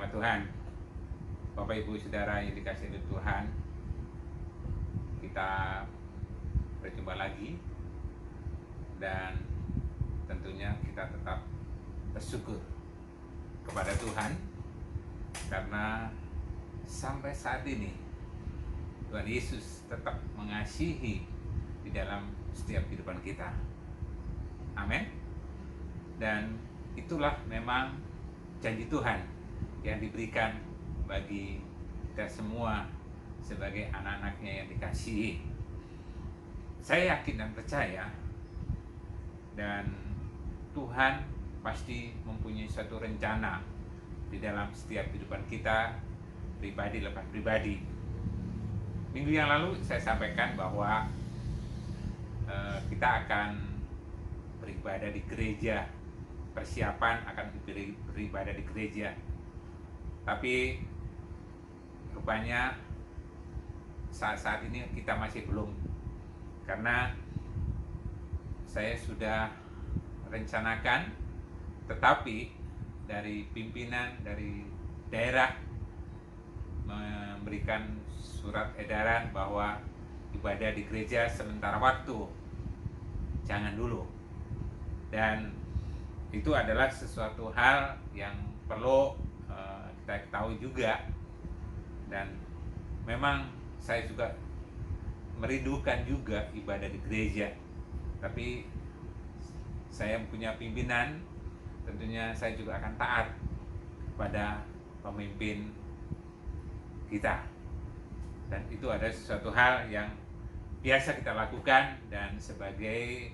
nama Tuhan. Bapak Ibu Saudara yang dikasihi oleh Tuhan, kita berjumpa lagi dan tentunya kita tetap bersyukur kepada Tuhan karena sampai saat ini Tuhan Yesus tetap mengasihi di dalam setiap kehidupan kita. Amin. Dan itulah memang janji Tuhan yang diberikan bagi kita semua sebagai anak-anaknya yang dikasihi. Saya yakin dan percaya dan Tuhan pasti mempunyai suatu rencana di dalam setiap kehidupan kita, pribadi lepas pribadi. Minggu yang lalu saya sampaikan bahwa kita akan beribadah di gereja, persiapan akan beribadah di gereja. Tapi rupanya saat ini kita masih belum, karena saya sudah rencanakan, tetapi dari pimpinan dari daerah memberikan surat edaran bahwa ibadah di gereja sementara waktu jangan dulu. Dan itu adalah sesuatu hal yang perlu kita ketahui juga, dan memang saya juga merindukan juga ibadah di gereja, tapi saya punya pimpinan, tentunya saya juga akan taat pada pemimpin kita, dan itu ada sesuatu hal yang biasa kita lakukan dan sebagai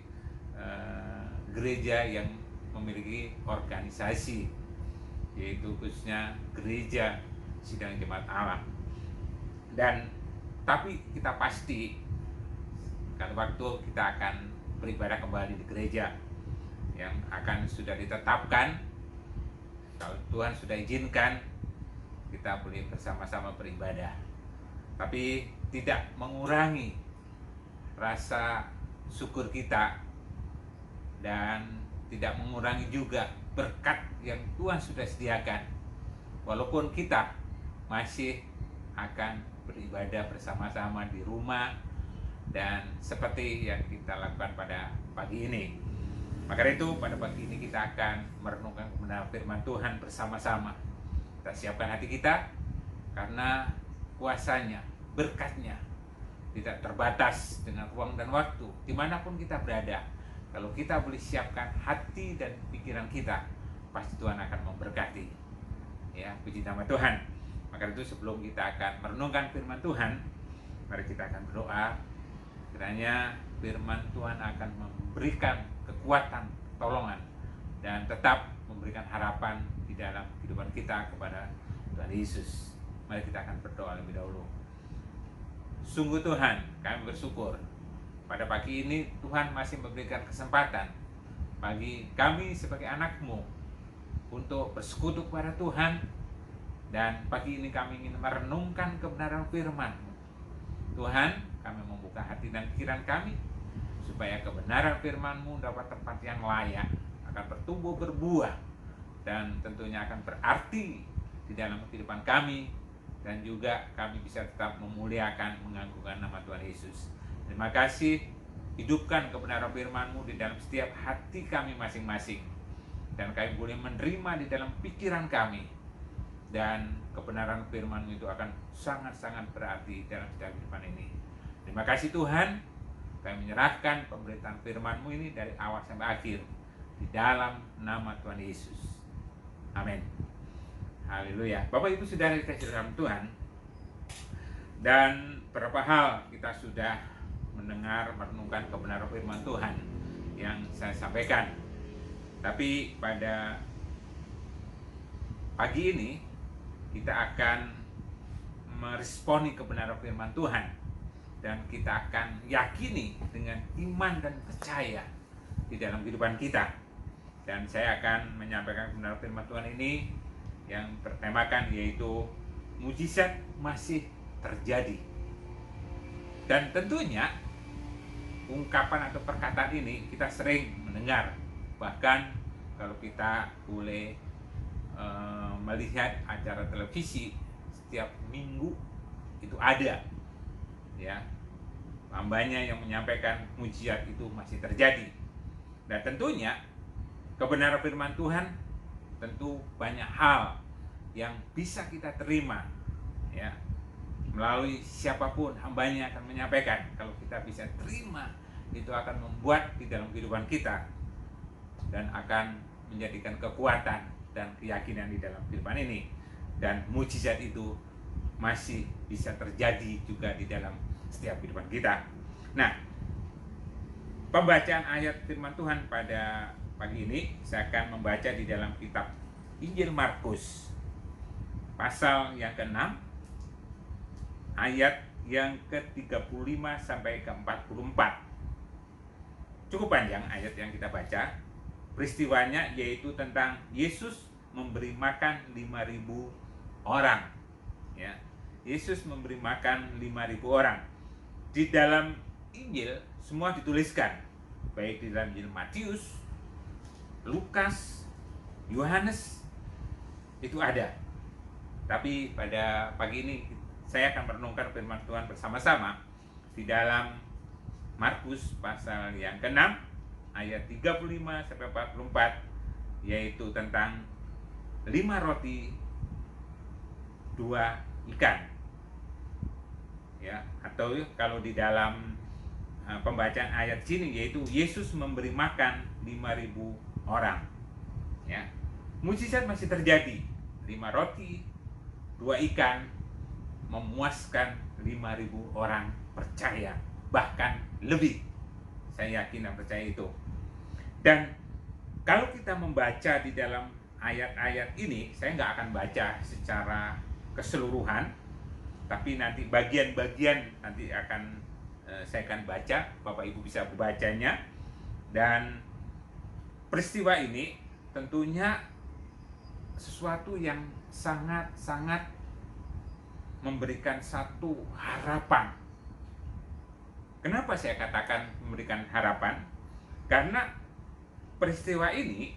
gereja yang memiliki organisasi, yaitu khususnya gereja sidang jemaat Allah. Dan tapi kita pasti kan waktu kita akan beribadah kembali di gereja yang akan sudah ditetapkan, kalau Tuhan sudah izinkan kita boleh bersama-sama beribadah, tapi tidak mengurangi rasa syukur kita dan tidak mengurangi juga berkat yang Tuhan sudah sediakan, walaupun kita masih akan beribadah bersama-sama di rumah dan seperti yang kita lakukan pada pagi ini. Maka itu pada pagi ini kita akan merenungkan kebenaran firman Tuhan bersama-sama. Kita siapkan hati kita, karena kuasanya, berkatnya tidak terbatas dengan ruang dan waktu dimanapun kita berada. Kalau kita boleh siapkan hati dan pikiran kita, pasti Tuhan akan memberkati. Ya, puji nama Tuhan. Maka itu sebelum kita akan merenungkan firman Tuhan, mari kita akan berdoa. Kiranya firman Tuhan akan memberikan kekuatan, pertolongan, dan tetap memberikan harapan di dalam kehidupan kita kepada Tuhan Yesus. Mari kita akan berdoa lebih dahulu. Sungguh Tuhan, kami bersyukur pada pagi ini Tuhan masih memberikan kesempatan bagi kami sebagai anak-Mu untuk bersekutu kepada Tuhan. Dan pagi ini kami ingin merenungkan kebenaran firman-Mu. Tuhan, kami membuka hati dan pikiran kami supaya kebenaran firman-Mu dapat tempat yang layak, akan bertumbuh berbuah, dan tentunya akan berarti di dalam kehidupan kami, dan juga kami bisa tetap memuliakan, mengagungkan nama Tuhan Yesus. Terima kasih, hidupkan kebenaran firman-Mu di dalam setiap hati kami masing-masing, dan kami boleh menerima di dalam pikiran kami, dan kebenaran firman-Mu itu akan sangat-sangat berarti dalam setiap kehidupan ini. Terima kasih Tuhan, kami menyerahkan pemberitaan firman-Mu ini dari awal sampai akhir di dalam nama Tuhan Yesus. Amin. Haleluya. Bapak Ibu Saudara dikasihi dalam Tuhan, dan beberapa hal kita sudah mendengar, merenungkan kebenaran firman Tuhan yang saya sampaikan. Tapi pada pagi ini kita akan meresponi kebenaran firman Tuhan, dan kita akan yakini dengan iman dan percaya di dalam kehidupan kita. Dan saya akan menyampaikan kebenaran firman Tuhan ini yang bertemakan yaitu mujizat masih terjadi. Dan tentunya ungkapan atau perkataan ini kita sering mendengar, bahkan kalau kita boleh melihat acara televisi setiap minggu itu ada, ya, hambanya yang menyampaikan mujizat itu masih terjadi. Dan tentunya kebenaran firman Tuhan tentu banyak hal yang bisa kita terima, ya, melalui siapapun hambanya akan menyampaikan. Kalau kita bisa terima, itu akan membuat di dalam kehidupan kita dan akan menjadikan kekuatan dan keyakinan di dalam kehidupan ini. Dan mujizat itu masih bisa terjadi juga di dalam setiap kehidupan kita. Nah, pembacaan ayat firman Tuhan pada pagi ini saya akan membaca di dalam kitab Injil Markus pasal yang ke-6 ayat yang ke-35 sampai ke-44. Cukup panjang ayat yang kita baca. Peristiwanya yaitu tentang Yesus memberi makan 5.000 orang. Ya. Yesus memberi makan 5.000 orang. Di dalam Injil semua dituliskan, baik di dalam Injil Matius, Lukas, Yohanes, itu ada. Tapi pada pagi ini saya akan merenungkan firman Tuhan bersama-sama di dalam Markus pasal yang ke-6 ayat 35 sampai 44, yaitu tentang 5 roti 2 ikan. Ya, atau kalau di dalam pembacaan ayat sini yaitu Yesus memberi makan 5.000 orang. Ya. Mujizat masih terjadi. 5 roti, 2 ikan memuaskan 5.000 orang percaya, bahkan lebih. Saya yakin dan percaya itu. Dan kalau kita membaca di dalam ayat-ayat ini, saya nggak akan baca secara keseluruhan, tapi nanti bagian-bagian nanti akan saya akan baca, Bapak Ibu bisa membacanya. Dan peristiwa ini tentunya sesuatu yang sangat-sangat memberikan satu harapan. Kenapa saya katakan memberikan harapan? Karena peristiwa ini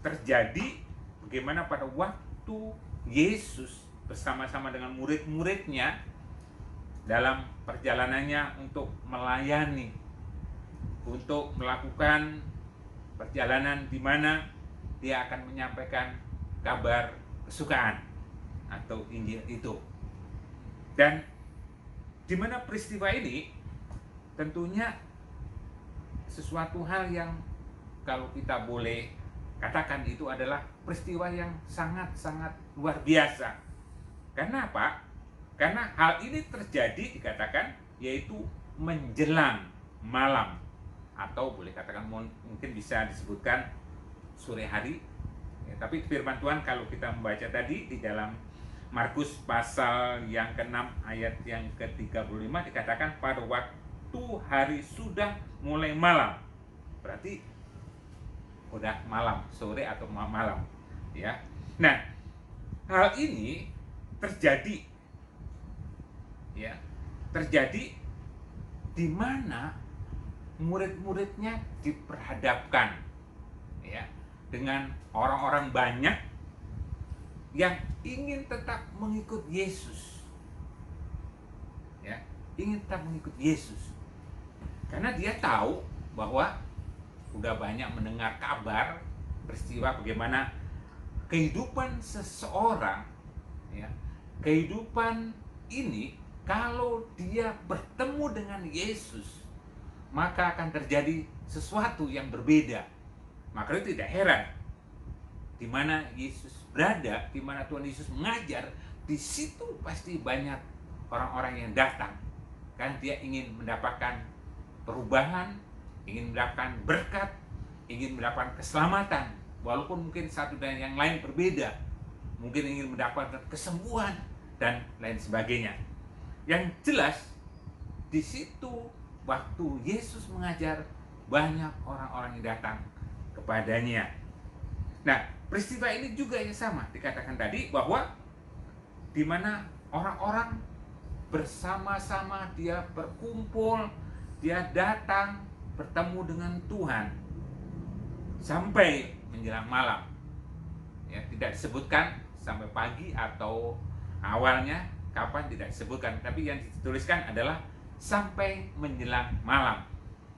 terjadi bagaimana pada waktu Yesus bersama-sama dengan murid-muridnya dalam perjalanannya untuk melayani, untuk melakukan perjalanan di mana dia akan menyampaikan kabar kesukaan atau Injil itu. Dan di mana peristiwa ini tentunya sesuatu hal yang kalau kita boleh katakan itu adalah peristiwa yang sangat-sangat luar biasa. Karena apa? Karena hal ini terjadi dikatakan yaitu menjelang malam, atau boleh katakan mungkin bisa disebutkan sore hari. Ya, tapi firman Tuhan kalau kita membaca tadi di dalam Markus pasal yang ke-6 ayat yang ke-35 dikatakan pada waktu hari sudah mulai malam. Berarti udah malam, sore atau malam, ya. Nah, hal ini terjadi, ya, terjadi di mana murid-muridnya diperhadapkan, ya, dengan orang-orang banyak yang ingin tetap mengikut Yesus, ya, ingin tetap mengikut Yesus, karena dia tahu bahwa udah banyak mendengar kabar peristiwa bagaimana kehidupan seseorang, ya, kehidupan ini kalau dia bertemu dengan Yesus maka akan terjadi sesuatu yang berbeda. Maka itu tidak heran di mana Yesus berada, di mana Tuhan Yesus mengajar, di situ pasti banyak orang-orang yang datang kan dia ingin mendapatkan perubahan, ingin mendapatkan berkat, ingin mendapatkan keselamatan, walaupun mungkin satu dan yang lain berbeda, mungkin ingin mendapatkan kesembuhan dan lain sebagainya. Yang jelas di situ waktu Yesus mengajar banyak orang-orang yang datang kepadanya. Nah, peristiwa ini juga yang sama dikatakan tadi bahwa di mana orang-orang bersama-sama dia berkumpul, dia datang bertemu dengan Tuhan sampai menjelang malam. Ya, tidak disebutkan sampai pagi atau awalnya kapan tidak disebutkan, tapi yang dituliskan adalah sampai menjelang malam.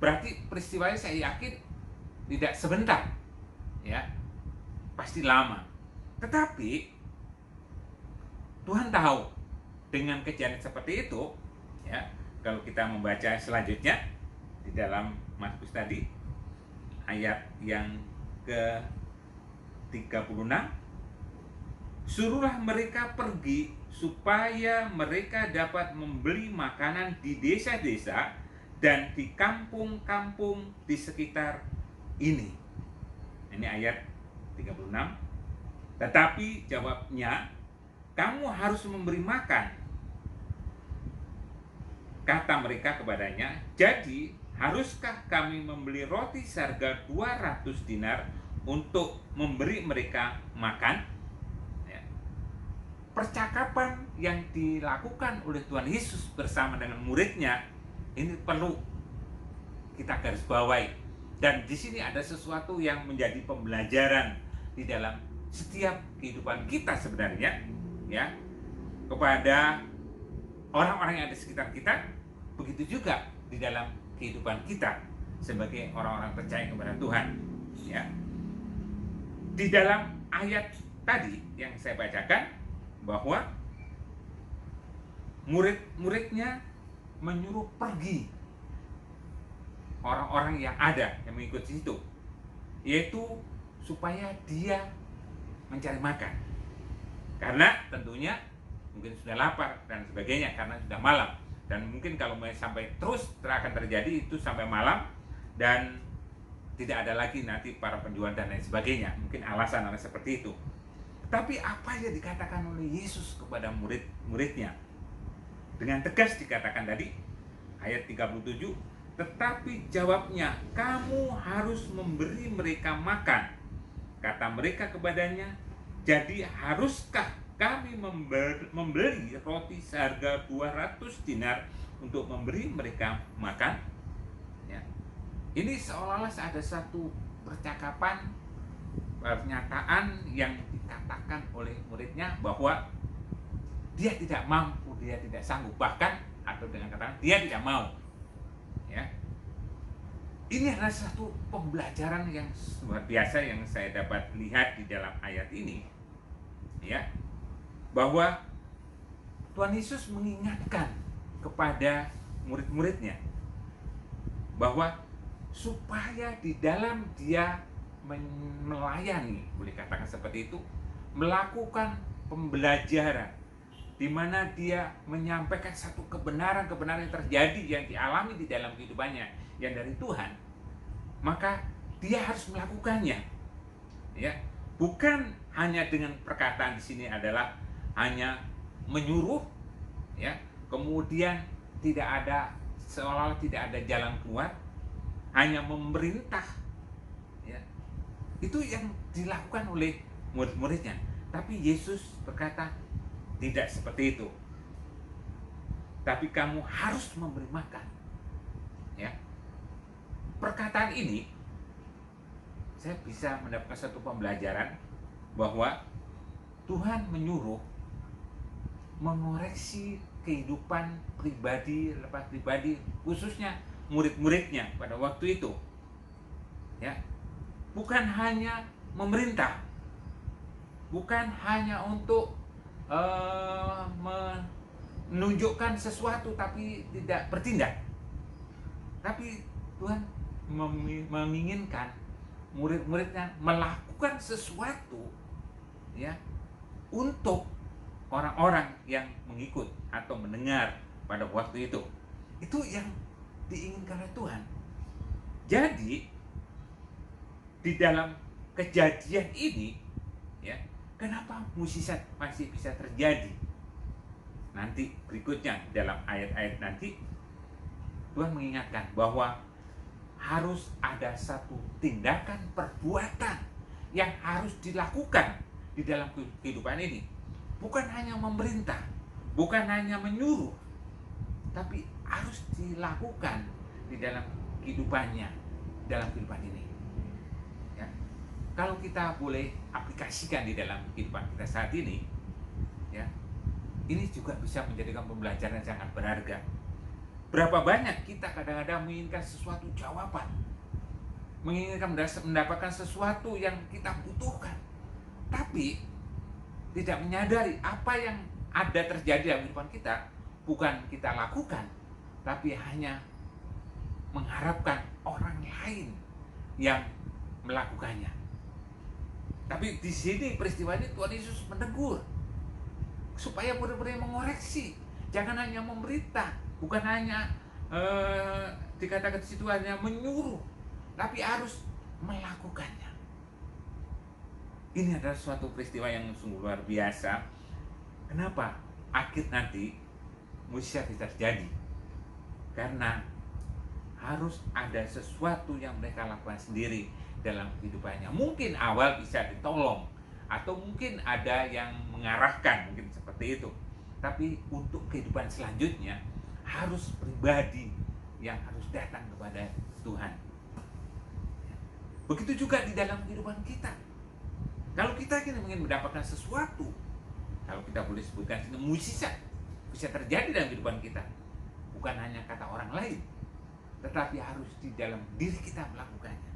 Berarti peristiwanya saya yakin tidak sebentar, ya, pasti lama. Tetapi Tuhan tahu dengan kejadian seperti itu, ya. Kalau kita membaca selanjutnya di dalam Mazmur tadi, ayat yang ke-36, suruhlah mereka pergi supaya mereka dapat membeli makanan di desa-desa dan di kampung-kampung di sekitar ini. Ini ayat 36. Tetapi jawabnya, kamu harus memberi makan. Kata mereka kepadanya, jadi haruskah kami membeli roti seharga 200 dinar untuk memberi mereka makan? Ya. Percakapan yang dilakukan oleh Tuhan Yesus bersama dengan muridnya ini perlu kita garis bawahi. Dan di sini ada sesuatu yang menjadi pembelajaran di dalam setiap kehidupan kita sebenarnya, ya, kepada orang-orang yang ada di sekitar kita, begitu juga di dalam kehidupan kita sebagai orang-orang percaya kepada Tuhan, ya. Di dalam ayat tadi yang saya bacakan bahwa murid-muridnya menyuruh pergi orang-orang yang ada yang mengikuti itu, yaitu supaya dia mencari makan, karena tentunya mungkin sudah lapar dan sebagainya karena sudah malam, dan mungkin kalau sampai terus akan terjadi itu sampai malam dan tidak ada lagi nanti para penjual dan lain sebagainya, mungkin alasan seperti itu. Tapi apa yang dikatakan oleh Yesus kepada murid-muridnya? Dengan tegas dikatakan tadi ayat 37, tetapi jawabnya, kamu harus memberi mereka makan. Kata mereka kepadanya, jadi haruskah kami membeli roti seharga 200 dinar untuk memberi mereka makan? Ya. Ini seolah-olah ada satu percakapan, pernyataan yang dikatakan oleh muridnya bahwa dia tidak mampu, dia tidak sanggup, bahkan atau dengan kata dia tidak mau. Ya. Ini adalah satu pembelajaran yang luar biasa yang saya dapat lihat di dalam ayat ini, ya, bahwa Tuhan Yesus mengingatkan kepada murid-muridnya bahwa supaya di dalam dia melayani, boleh katakan seperti itu, melakukan pembelajaran di mana dia menyampaikan satu kebenaran-kebenaran yang terjadi, yang dialami di dalam kehidupannya yang dari Tuhan, maka dia harus melakukannya, ya. Bukan hanya dengan perkataan di sini adalah hanya menyuruh, ya, kemudian tidak ada, seolah-olah tidak ada jalan keluar, hanya memerintah, ya. Itu yang dilakukan oleh murid-muridnya. Tapi Yesus berkata, tidak seperti itu. Tapi kamu harus memberi makan. Ya. Perkataan ini saya bisa mendapatkan satu pembelajaran bahwa Tuhan menyuruh mengoreksi kehidupan pribadi, lepas pribadi, khususnya murid-muridnya pada waktu itu. Ya. Bukan hanya memerintah, bukan hanya untuk menunjukkan sesuatu tapi tidak bertindak. Tapi Tuhan menginginkan murid-muridnya melakukan sesuatu, ya, untuk orang-orang yang mengikut atau mendengar pada waktu itu. Itu yang diinginkan oleh Tuhan. Jadi di dalam kejadian ini, ya, kenapa mukjizat masih bisa terjadi? Nanti berikutnya dalam ayat-ayat nanti Tuhan mengingatkan bahwa harus ada satu tindakan perbuatan yang harus dilakukan di dalam kehidupan ini. Bukan hanya memerintah, bukan hanya menyuruh, tapi harus dilakukan di dalam kehidupannya, dalam kehidupan ini. Ya. kalau kita boleh aplikasikan di dalam kehidupan kita saat ini, ya, ini juga bisa menjadikan pembelajaran yang sangat berharga. Berapa banyak kita kadang-kadang menginginkan sesuatu jawaban, menginginkan mendapatkan sesuatu yang kita butuhkan, tapi tidak menyadari apa yang ada terjadi dalam kehidupan kita, bukan kita lakukan, tapi hanya mengharapkan orang lain yang melakukannya. Tapi di sini peristiwa ini Tuhan Yesus menegur supaya murid-murid mengoreksi, jangan hanya memberita, bukan hanya dikatakan di situ hanya menyuruh, tapi harus melakukannya. Ini adalah suatu peristiwa yang sungguh luar biasa. Kenapa akhir nanti mujizat terjadi? Karena harus ada sesuatu yang mereka lakukan sendiri dalam kehidupannya. Mungkin awal bisa ditolong, atau mungkin ada yang mengarahkan, mungkin seperti itu. Tapi untuk kehidupan selanjutnya harus pribadi yang harus datang kepada Tuhan. Begitu juga di dalam kehidupan kita. Kalau kita ingin mendapatkan sesuatu, kalau kita boleh sebutkan mujizat bisa terjadi dalam kehidupan kita, bukan hanya kata orang lain, tetapi harus di dalam diri kita melakukannya.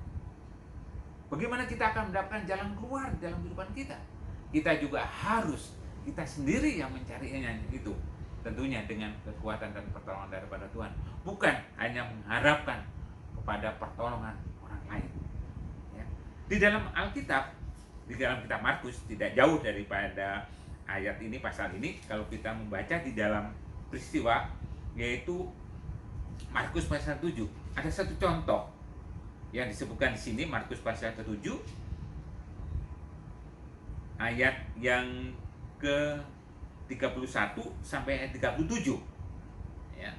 Bagaimana kita akan mendapatkan jalan keluar dalam kehidupan kita? Kita juga harus kita sendiri yang mencarinya itu. Tentunya dengan kekuatan dan pertolongan daripada Tuhan. Bukan hanya mengharapkan kepada pertolongan orang lain. Ya. Di dalam Alkitab, di dalam kitab Markus, tidak jauh daripada ayat ini, pasal ini, kalau kita membaca di dalam peristiwa, yaitu Markus pasal 7, ada satu contoh yang disebutkan di sini, Markus pasal ke-7 ayat yang ke-31 sampai ayat 37. Ya.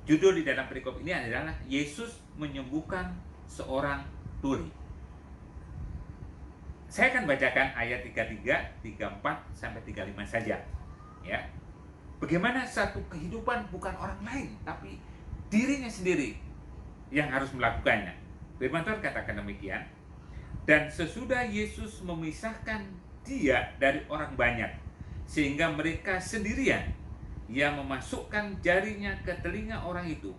Judul di dalam perikop ini adalah Yesus menyembuhkan seorang tuli. Saya akan bacakan ayat 33, 34 sampai 35 saja. Ya. Bagaimana satu kehidupan bukan orang lain, tapi dirinya sendiri yang harus melakukannya. Firman Tuhan katakan demikian. Dan sesudah Yesus memisahkan dia dari orang banyak, sehingga mereka sendirian, ia memasukkan jarinya ke telinga orang itu,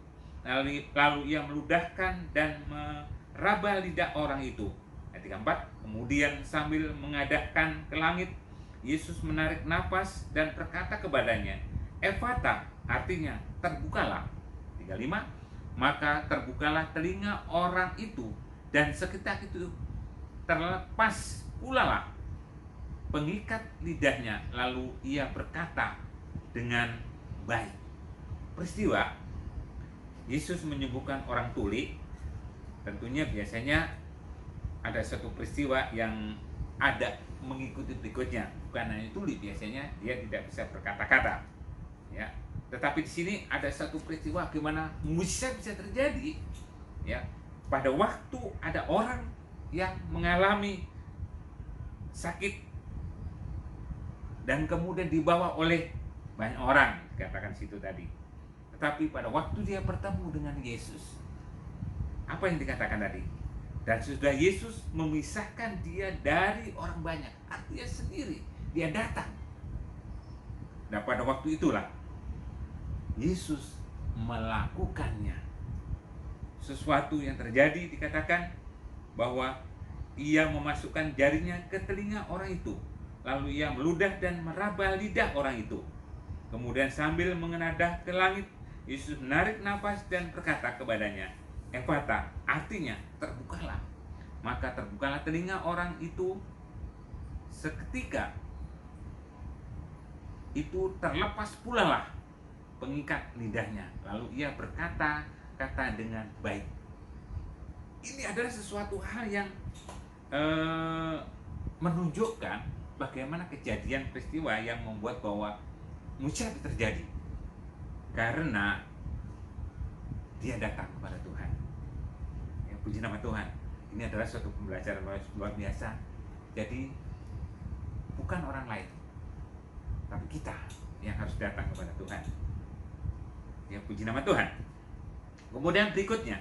lalu ia meludahkan dan meraba lidah orang itu. Ayat 34, kemudian sambil mengadahkan ke langit, Yesus menarik napas dan berkata kepadanya, Ephata, artinya terbukalah. 35, maka terbukalah telinga orang itu, dan seketika itu terlepas pula lah pengikat lidahnya, lalu ia berkata dengan baik. Peristiwa Yesus menyembuhkan orang tuli, tentunya biasanya ada satu peristiwa yang ada mengikuti berikutnya. Bukan hanya tuli, biasanya dia tidak bisa berkata-kata. Ya. Tetapi di sini ada satu peristiwa bagaimana mujizat bisa terjadi. Ya. Pada waktu ada orang yang mengalami sakit dan kemudian dibawa oleh banyak orang, dikatakan situ tadi. Tetapi pada waktu dia bertemu dengan Yesus, apa yang dikatakan tadi? Dan sudah Yesus memisahkan dia dari orang banyak, artinya sendiri, dia datang. Dan pada waktu itulah Yesus melakukannya. Sesuatu yang terjadi, dikatakan bahwa ia memasukkan jarinya ke telinga orang itu, lalu ia meludah dan meraba lidah orang itu. Kemudian sambil mengenadah ke langit, Yesus menarik nafas dan berkata kepadanya, Ephata, artinya terbukalah. Maka terbukalah telinga orang itu. Seketika itu terlepas pula lah pengikat lidahnya, lalu ia berkata-kata dengan baik. Ini adalah sesuatu hal yang menunjukkan bagaimana kejadian peristiwa yang membuat bahwa mujizat terjadi karena dia datang kepada Tuhan. Ya, puji nama Tuhan. Ini adalah suatu pembelajaran luar biasa. Jadi bukan orang lain, tapi kita yang harus datang kepada Tuhan. Ya, puji nama Tuhan. Kemudian berikutnya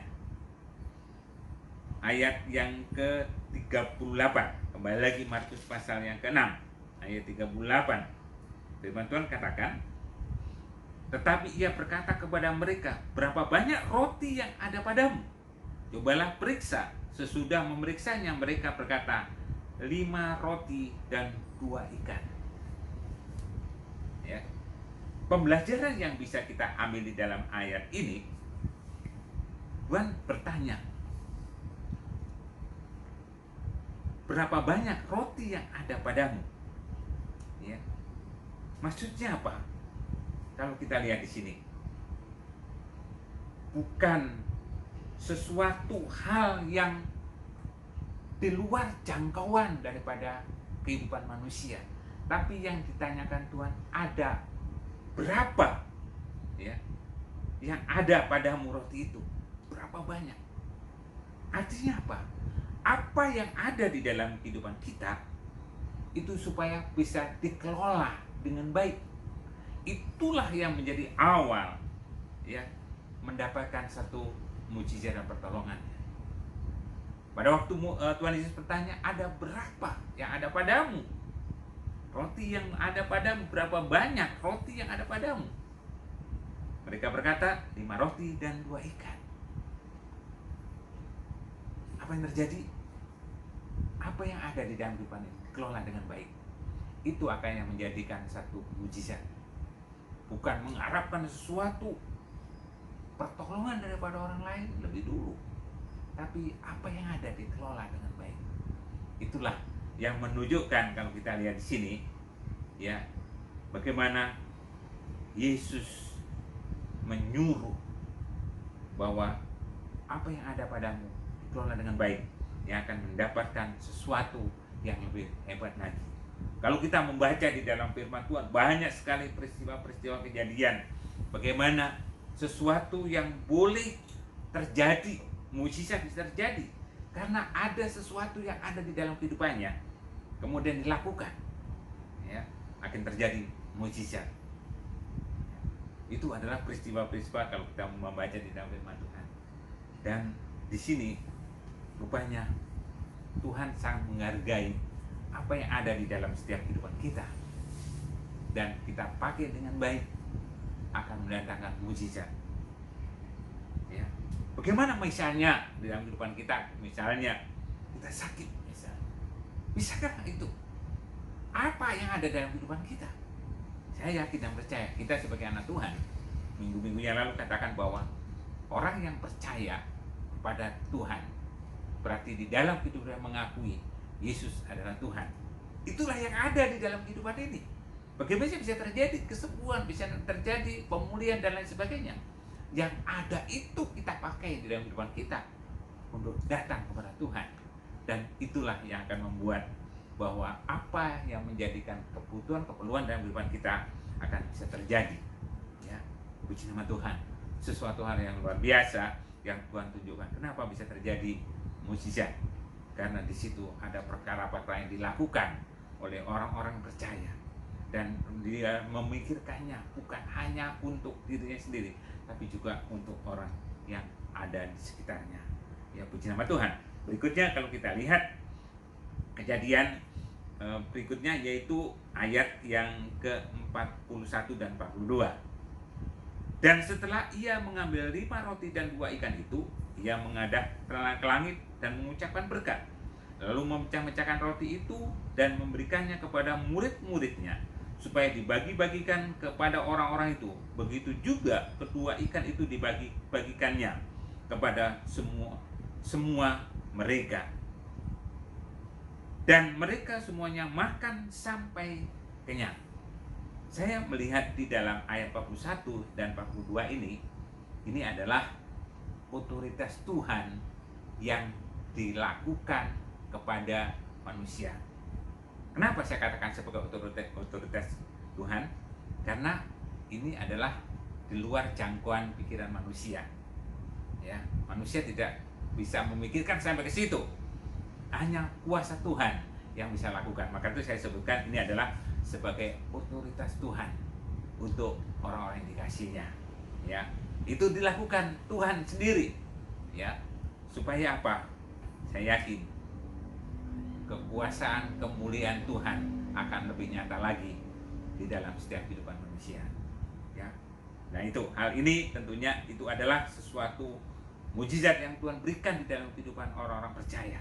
ayat yang ke 38. Kembali lagi Markus pasal yang ke-6 ayat 38. Firman Tuhan katakan, tetapi ia berkata kepada mereka, berapa banyak roti yang ada padamu? Cobalah periksa. Sesudah memeriksanya, mereka berkata, 5 roti dan 2 ikan. Ya. Pembelajaran yang bisa kita ambil di dalam ayat ini, Tuhan bertanya, berapa banyak roti yang ada padamu? Ya. Maksudnya apa? Kalau kita lihat di sini, bukan sesuatu hal yang di luar jangkauan daripada kehidupan manusia, tapi yang ditanyakan Tuhan, ada berapa ya yang ada padamu roti itu? Berapa banyak? Artinya apa? Apa yang ada di dalam kehidupan kita itu supaya bisa dikelola dengan baik. Itulah yang menjadi awal ya mendapatkan satu mujizat dan pertolongan. Pada waktu Tuhan Yesus bertanya, ada berapa yang ada padamu? Roti yang ada padamu, berapa banyak roti yang ada padamu? Mereka berkata, 5 roti dan 2 ikan. Apa yang terjadi? Apa yang ada di dalam kehidupan ini dikelola dengan baik. Itu akan yang menjadikan satu mujizat. Bukan mengharapkan sesuatu pertolongan daripada orang lain lebih dulu, tapi apa yang ada dikelola dengan baik. Itulah yang menunjukkan, kalau kita lihat di sini ya, bagaimana Yesus menyuruh bahwa apa yang ada padamu dikelola dengan baik, yang akan mendapatkan sesuatu yang lebih hebat lagi. Kalau kita membaca di dalam firman Tuhan, banyak sekali peristiwa-peristiwa kejadian bagaimana sesuatu yang boleh terjadi, mujizat bisa terjadi karena ada sesuatu yang ada di dalam kehidupannya, kemudian dilakukan, ya, akan terjadi mujizat. Itu adalah peristiwa-peristiwa kalau kita membaca di dalam firman Tuhan. Dan di sini rupanya Tuhan sangat menghargai apa yang ada di dalam setiap kehidupan kita, dan kita pakai dengan baik akan mendatangkan mujizat. Ya. Bagaimana misalnya di dalam kehidupan kita, misalnya kita sakit, misalnya, bisakah itu? Apa yang ada dalam kehidupan kita? Saya yakin dan percaya, kita sebagai anak Tuhan, minggu-minggu yang lalu katakan bahwa orang yang percaya kepada Tuhan, berarti di dalam hidupnya mengakui Yesus adalah Tuhan. Itulah yang ada di dalam kehidupan ini. Bagaimana bisa terjadi kesembuhan, bisa terjadi pemulihan dan lain sebagainya. Yang ada itu kita pakai di dalam kehidupan kita untuk datang kepada Tuhan. Dan itulah yang akan membuat bahwa apa yang menjadikan kebutuhan, keperluan dalam kehidupan kita akan bisa terjadi. Ya, puji nama Tuhan. Sesuatu hal yang luar biasa yang Tuhan tunjukkan. Kenapa bisa terjadi mujizat? Karena di situ ada perkara-perkara yang dilakukan oleh orang-orang percaya, dan dia memikirkannya bukan hanya untuk dirinya sendiri, tapi juga untuk orang yang ada di sekitarnya. Ya, puji nama Tuhan. Berikutnya kalau kita lihat kejadian berikutnya, yaitu ayat yang ke-41 dan 42. Dan setelah ia mengambil 5 roti dan 2 ikan itu, ia menghadap ke langit dan mengucapkan berkat, lalu memecah-mecahkan roti itu dan memberikannya kepada murid-muridnya supaya dibagi-bagikan kepada orang-orang itu. Begitu juga kedua ikan itu dibagi-bagikannya kepada semua mereka. Dan mereka semuanya makan sampai kenyang. Saya melihat di dalam ayat 41 dan 42 ini adalah otoritas Tuhan yang dilakukan kepada manusia. Kenapa saya katakan sebagai otoritas Tuhan? Karena ini adalah di luar jangkauan pikiran manusia. Ya, manusia tidak bisa memikirkan sampai ke situ. Hanya kuasa Tuhan yang bisa lakukan. Maka itu saya sebutkan ini adalah sebagai otoritas Tuhan untuk orang-orang yang dikasihinya. Ya, itu dilakukan Tuhan sendiri. Ya, supaya apa? Saya yakin kekuasaan, kemuliaan Tuhan akan lebih nyata lagi di dalam setiap kehidupan manusia. Ya. Nah itu, hal ini tentunya itu adalah sesuatu mujizat yang Tuhan berikan di dalam kehidupan orang-orang percaya.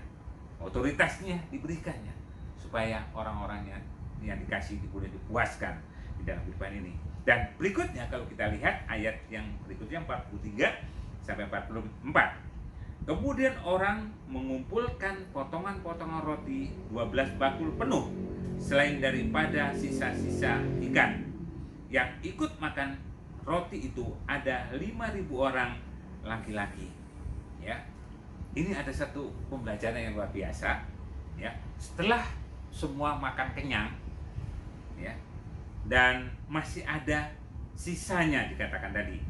Otoritasnya diberikannya supaya orang-orangnya yang dikasih boleh dipuaskan di dalam kehidupan ini. Dan berikutnya kalau kita lihat ayat yang berikutnya 43 sampai 44. Kemudian orang mengumpulkan potongan-potongan roti 12 bakul penuh selain daripada sisa-sisa ikan. Yang ikut makan roti itu ada 5.000 orang laki-laki. Ya. Ini ada satu pembelajaran yang luar biasa, ya. Setelah semua makan kenyang, ya, dan masih ada sisanya dikatakan tadi.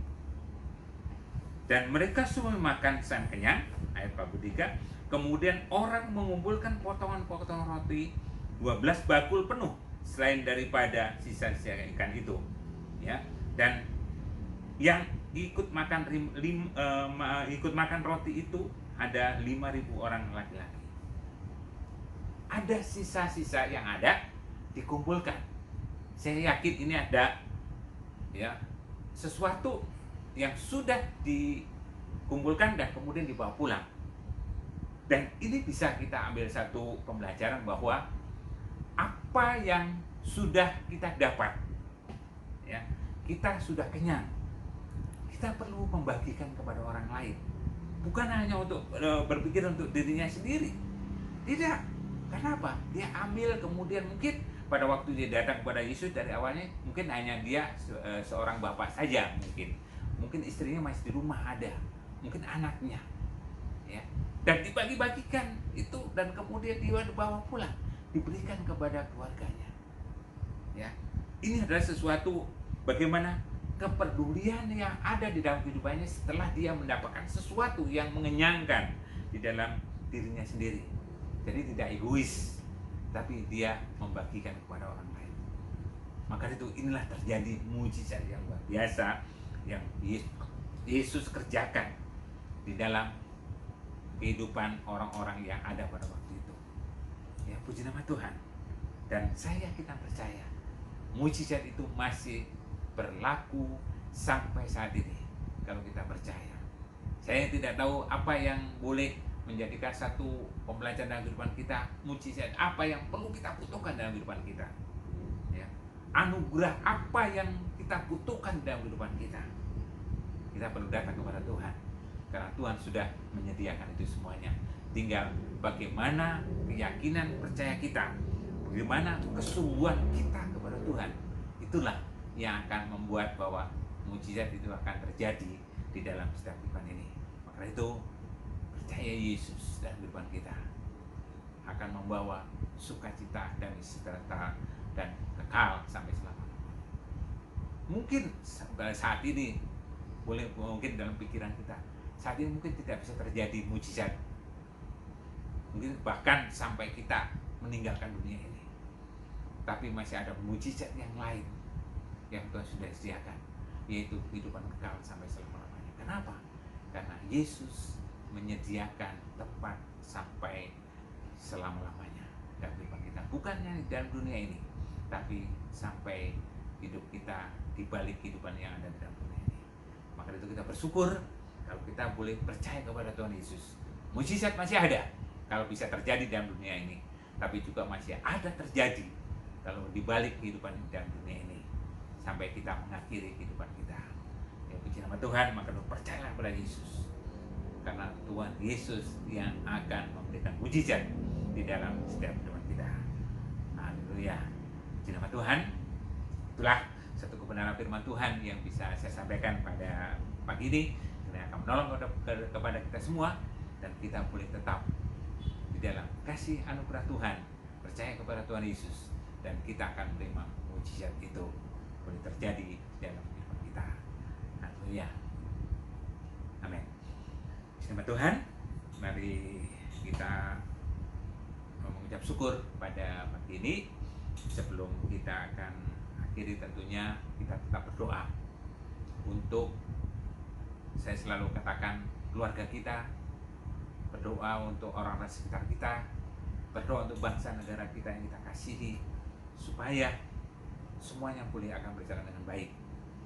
Dan mereka semua makan sampai kenyang, ayat 43. Kemudian orang mengumpulkan potongan-potongan roti 12 bakul penuh selain daripada sisa-sisa ikan itu, ya. Dan yang ikut makan roti itu ada 5.000 orang laki-laki. Ada sisa-sisa yang ada dikumpulkan. Saya yakin ini ada, ya, sesuatu yang sudah dikumpulkan dan kemudian dibawa pulang. Dan ini bisa kita ambil satu pembelajaran bahwa apa yang sudah kita dapat, ya, kita sudah kenyang, kita perlu membagikan kepada orang lain. Bukan hanya untuk berpikir untuk dirinya sendiri. Tidak. Kenapa? Dia ambil kemudian mungkin pada waktu dia datang kepada Yesus dari awalnya mungkin hanya dia seorang bapak saja mungkin. Mungkin istrinya masih di rumah ada. Mungkin anaknya. Ya. Dan dibagi-bagikan itu dan kemudian dia dibawa pulang, diberikan kepada keluarganya. Ya. Ini adalah sesuatu bagaimana kepedulian yang ada di dalam kehidupannya setelah dia mendapatkan sesuatu yang mengenyangkan di dalam dirinya sendiri. Jadi tidak egois, tapi dia membagikan kepada orang lain. Maka itu inilah terjadi mujizat yang luar biasa yang Yesus kerjakan di dalam kehidupan orang-orang yang ada pada waktu itu. Ya, puji nama Tuhan. Dan saya kita percaya mujizat itu masih berlaku sampai saat ini kalau kita percaya. Saya tidak tahu apa yang boleh menjadikan satu pembelajaran dalam kehidupan kita, mujizat apa yang perlu kita butuhkan dalam kehidupan kita, ya. Anugerah apa yang kita butuhkan dalam kehidupan kita. Kita perlu datang kepada Tuhan karena Tuhan sudah menyediakan itu semuanya. Tinggal bagaimana keyakinan percaya kita, bagaimana kesungguhan kita kepada Tuhan. Itulah yang akan membuat bahwa mujizat itu akan terjadi di dalam setiap kehidupan ini. Maka itu percaya Yesus dalam kehidupan kita akan membawa sukacita dan sejahtera dan kekal sampai selama-lamanya. Mungkin saat ini mungkin dalam pikiran kita saat ini mungkin tidak bisa terjadi mujizat, mungkin bahkan sampai kita meninggalkan dunia ini. Tapi masih ada mujizat yang lain yang Tuhan sudah sediakan, yaitu kehidupan kekal sampai selama-lamanya. Kenapa? Karena Yesus menyediakan tempat sampai selama-lamanya dalam kehidupan kita. Bukannya dalam dunia ini, tapi sampai hidup kita di balik kehidupan yang ada di dalam dunia ini. Maka itu kita bersyukur kalau kita boleh percaya kepada Tuhan Yesus. Mujizat masih ada kalau bisa terjadi dalam dunia ini, tapi juga masih ada terjadi kalau di balik kehidupan dalam dunia ini sampai kita mengakhiri kehidupan kita. Ya, puji nama Tuhan, maka percayalah kepada Yesus. Karena Tuhan Yesus yang akan memberikan mujizat di dalam setiap kehidupan kita. Haleluya. Puji nama Tuhan. Itulah satu kebenaran firman Tuhan yang bisa saya sampaikan pada pagi ini, yang akan menolong kepada kita semua, dan kita boleh tetap di dalam kasih anugerah Tuhan, percaya kepada Tuhan Yesus, dan kita akan menerima mujizat itu boleh terjadi dalam kehidupan kita. Haleluya. Amin. Terima Tuhan, mari kita mengucap syukur pada pagi ini. Sebelum kita akan akhiri, tentunya kita tetap berdoa untuk, saya selalu katakan, keluarga kita, berdoa untuk orang-orang sekitar kita, berdoa untuk bangsa negara kita yang kita kasihi, supaya semuanya pulih akan berjalan dengan baik.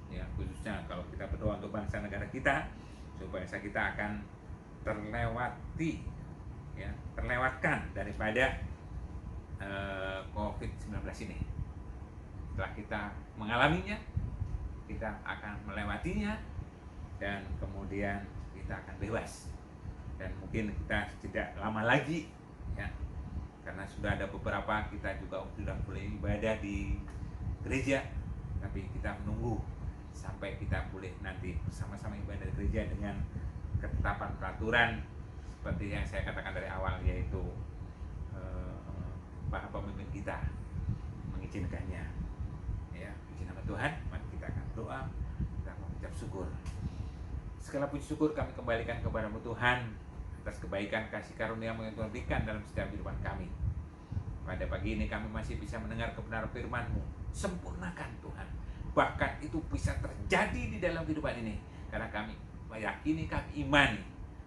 Ya, khususnya kalau kita berdoa untuk bangsa negara kita, supaya bangsa kita akan terlewatkan daripada COVID-19 ini. Setelah kita mengalaminya, kita akan melewatinya, dan kemudian kita akan bebas. Dan mungkin kita tidak lama lagi, ya, karena sudah ada beberapa kita juga sudah boleh ibadah di gereja, tapi kita menunggu sampai kita boleh nanti bersama-sama ibadah di gereja dengan ketetapan peraturan seperti yang saya katakan dari awal, yaitu para pemimpin kita mengizinkannya. Ya, puji nama Tuhan. Mari kita akan berdoa, kita mengucap syukur. Segala puji syukur kami kembalikan kepada-Mu Tuhan atas kebaikan kasih karunia-Mu yang Tuhan berikan dalam setiap kehidupan kami. Pada pagi ini kami masih bisa mendengar kebenaran firman-Mu. Sempurnakan Tuhan. Bahkan itu bisa terjadi di dalam kehidupan ini, karena kami meyakini, kami imani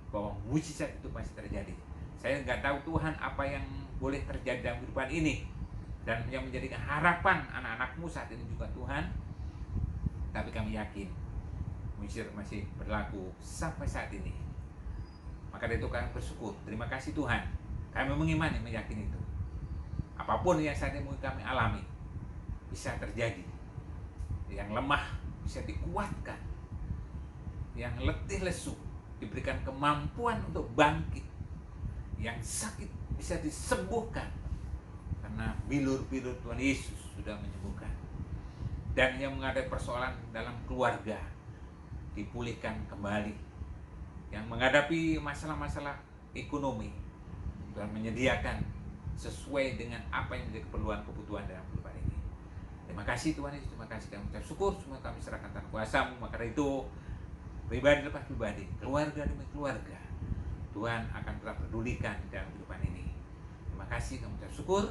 bahwa mujizat itu pasti terjadi. Saya nggak tahu Tuhan apa yang boleh terjadi dalam kehidupan ini, dan yang menjadikan harapan anak-anak-Mu saat ini juga Tuhan. Tapi kami yakin mujizat masih berlaku sampai saat ini. Maka dari itu kami bersyukur. Terima kasih Tuhan. Kami mengimani, meyakini itu. Apapun yang saat ini kami alami bisa terjadi. Yang lemah bisa dikuatkan, yang letih lesu diberikan kemampuan untuk bangkit, yang sakit bisa disembuhkan karena bilur-bilur Tuhan Yesus sudah menyembuhkan. Dan yang menghadapi persoalan dalam keluarga dipulihkan kembali. Yang menghadapi masalah-masalah ekonomi, Tuhan menyediakan sesuai dengan apa yang menjadi keperluan kebutuhan dalam kehidupan ini. Terima kasih Tuhan Yesus, terima kasih, kami ucap syukur, semua kami serahkan tangan kuasa-Mu. Maka dari itu, pribadi lepas pribadi, keluarga demi keluarga, Tuhan akan tetap pedulikan dalam kehidupan ini. Terima kasih, kami ucap syukur.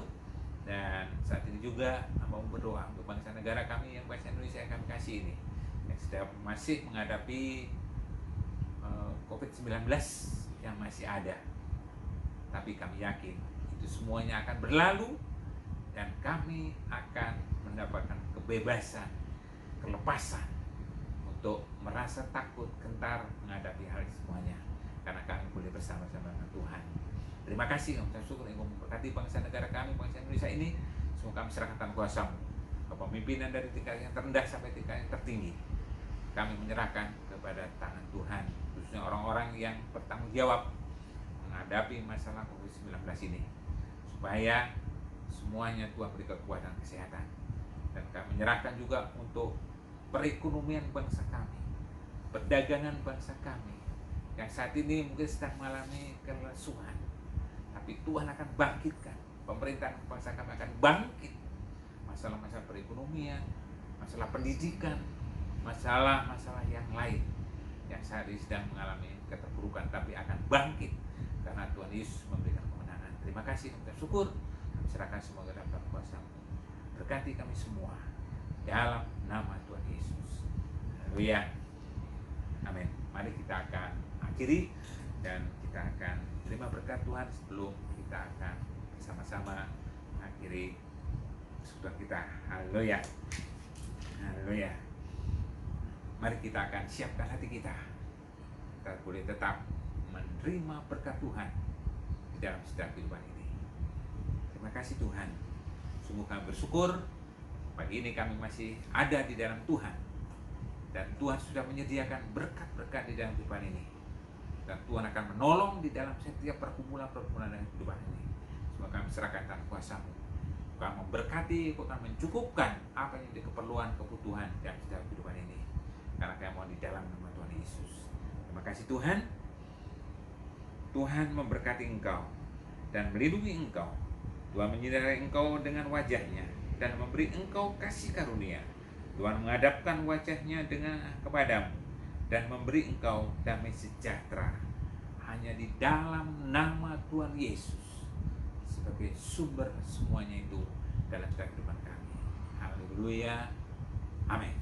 Dan saat ini juga hamba-Mu berdoa untuk bangsa negara kami, yang bangsa Indonesia yang kami kasih ini, yang sedang masih menghadapi COVID-19 yang masih ada. Tapi kami yakin itu semuanya akan berlalu, dan kami akan mendapatkan kebebasan, kelepasan untuk merasa takut, gentar menghadapi hal semuanya, karena kami boleh bersama-sama dengan Tuhan. Terima kasih, kami syukur yang memberkati bangsa negara kami, bangsa Indonesia ini. Semua kami serahkan tangan kuasa-Mu, kepemimpinan dari tingkat yang terendah sampai tingkat yang tertinggi. Kami menyerahkan kepada tangan Tuhan, khususnya orang-orang yang bertanggung jawab menghadapi masalah COVID-19 ini, supaya semuanya Tuhan beri kekuatan kesehatan. Dan kami menyerahkan juga untuk perekonomian bangsa kami, perdagangan bangsa kami, yang saat ini mungkin sedang mengalami kelesuan, tapi Tuhan akan bangkitkan. Pemerintahan bangsa kami akan bangkit. Masalah-masalah perekonomian, masalah pendidikan, masalah-masalah yang lain yang saat ini sedang mengalami keterpurukan, tapi akan bangkit karena Tuhan Yesus memberikan kemenangan. Terima kasih, kami syukur. Kami serahkan semua ke dalam kuasa-Mu. Berkati kami semua dalam nama Tuhan Yesus. Haleluya. Amin. Mari kita akan akhiri dan kita akan terima berkat Tuhan sebelum kita akan bersama-sama mengakhiri persekutuan kita. Haleluya. Haleluya. Mari kita akan siapkan hati kita. Kita boleh tetap menerima berkat Tuhan di dalam setiap kehidupan ini. Terima kasih Tuhan. Sungguh kami bersyukur pagi ini kami masih ada di dalam Tuhan. Dan Tuhan sudah menyediakan berkat-berkat di dalam kehidupan ini. Dan Tuhan akan menolong di dalam setiap pergumulan-pergumulan dalam kehidupan ini. Semua kami serahkan tangan kuasa-Mu. Kau memberkati, Kau akan mencukupkan apa yang menjadi keperluan, kebutuhan dalam setiap kehidupan ini. Karena kami mohon di dalam nama Tuhan Yesus. Terima kasih Tuhan. Tuhan memberkati engkau dan melindungi engkau. Tuhan menyinari engkau dengan wajah-Nya dan memberi engkau kasih karunia. Tuhan menghadapkan wajah-Nya kepadamu dan memberi engkau damai sejahtera. Hanya di dalam nama Tuhan Yesus sebagai sumber semuanya itu dalam kehidupan kami. Haleluya. Amin.